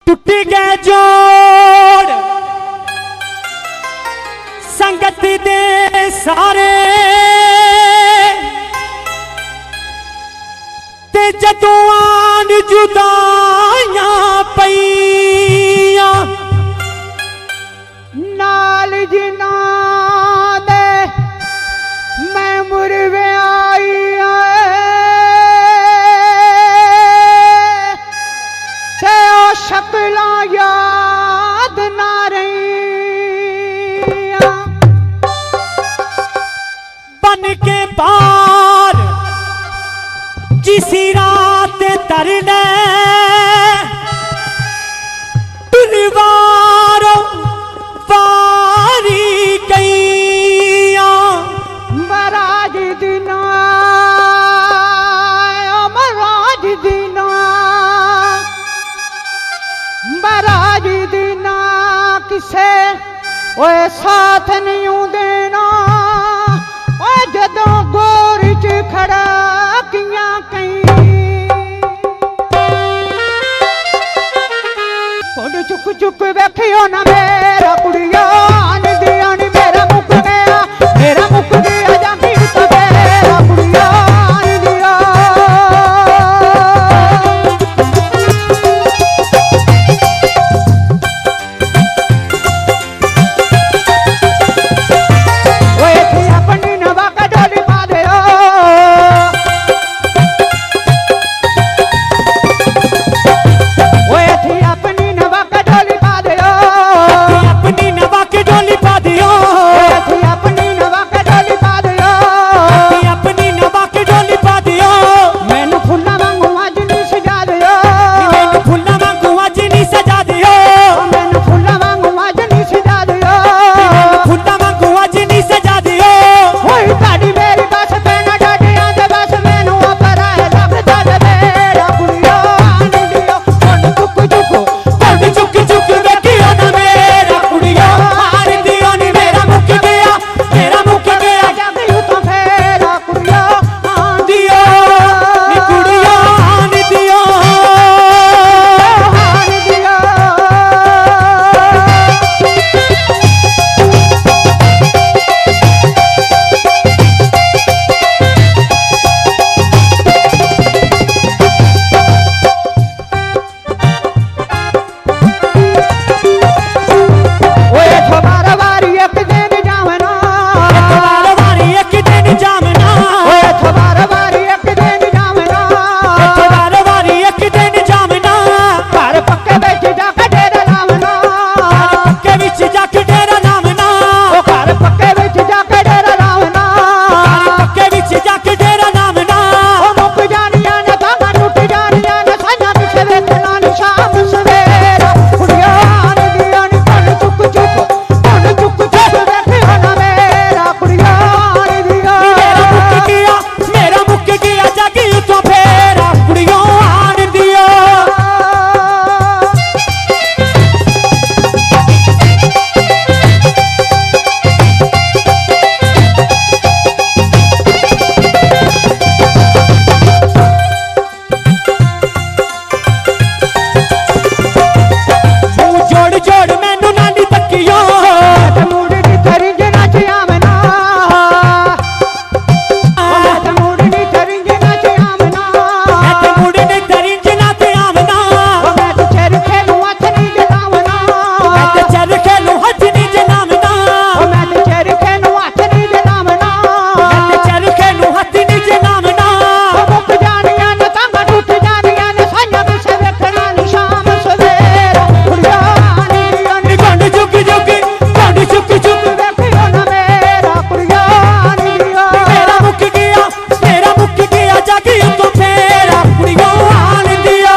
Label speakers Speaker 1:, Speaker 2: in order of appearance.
Speaker 1: टूट गए जोड़ संगत दे सारे ते जदों आन जुदाइयां पईयां
Speaker 2: नाल जिना दे मैं मुरवे आई ते ओ शक्लां याद ना रहियां
Speaker 1: बन के पार जिसी रात तरने तुलवारो पारी गईया
Speaker 2: महाराज दिना महाराज दिना महाराज दिना किसे ओए साथ नहीं देना ओए जदों गोर च खड़ा किया कई चुक चुक बैठियो ना मेरा कुड़िया दिया नी मेरा मुक गया जाती तो मेरा कुड़िया दिया अपनी नवा का डोली पा दे अपनी नवा का डोली पा दे
Speaker 1: अपनी नवा के डोली पा दियो
Speaker 2: अपनी नवा का डोली पा दे
Speaker 1: अपनी नवा के डोली पा दियो
Speaker 2: मैनू फुल्ला वांगू अज नहीं सजा दे
Speaker 1: मैनू फुल्ला वांगू अज नहीं सजा दियो
Speaker 2: मैनू फुल्ला वांगू अज नहीं सजा दे
Speaker 1: फुल्ला वांगू अज नहीं सजा दियो
Speaker 2: होई ताड़ी मेरी बस पैना डाडियां दे बस मैनू अपराए लगदा दे मेरा कुड़िया नी दियो हुण चुक चुक
Speaker 1: चुक चुक देखियो ना मेरा कुड़िया मार दियो नी मेरा मुक गया
Speaker 2: जागी तो फेरा कुड़िया
Speaker 1: दियो नी कुड़िया नी दियो
Speaker 2: हार दिया ओए छोबार वारी एक दिन जावना
Speaker 1: बार बारी एक दिन जामना
Speaker 2: ओए छोबार वारी एक दिन जावना
Speaker 1: बार बारी एक दिन जामना
Speaker 2: घर पक्के बेच जाके डेरा लावना
Speaker 1: के विच जाके डेरा नामना
Speaker 2: ओ घर पक्के बेच जाके डेरा लावना
Speaker 1: के विच जाके डेरा नामना
Speaker 2: ओ मुक जानिया ने तांगा टूट जानिया ने साया किसे वेखना नी शाम सवेरा कुड़िया नी दिया नी कन चुक चुक देखियो ना मेरा कुड़िया नी दिया
Speaker 1: मेरा मुक गया जागी तो फेरा कुड़ियों आन दियो मुंह जोड़ जोड़ मैनू नानी तकियो
Speaker 2: ते मुड़नी थरिंज नाच आमना ते मुड़नी थरिंज नाच आमना
Speaker 1: ते मुड़ने दरिंज ना ते आमना
Speaker 2: मैं तो चेर खेलू हथ नहीं जलावना
Speaker 1: ते चल खेलू हथ नी जनामना
Speaker 2: मैं तो चेर खेलू हथ नहीं जलावना
Speaker 1: ते चल खेलू हथ नी जनामना
Speaker 2: मुक जानिया ने तांगा टूट जानिया ने साया किसे वेखना नी शाम सवेरा कुड़िया नी दिया नी
Speaker 1: गंड चुक चुक
Speaker 2: देखियो ना मेरा कुड़िया नी दिया
Speaker 1: मेरा मुक गया जागी तो फेरा कुड़ियों आन दिया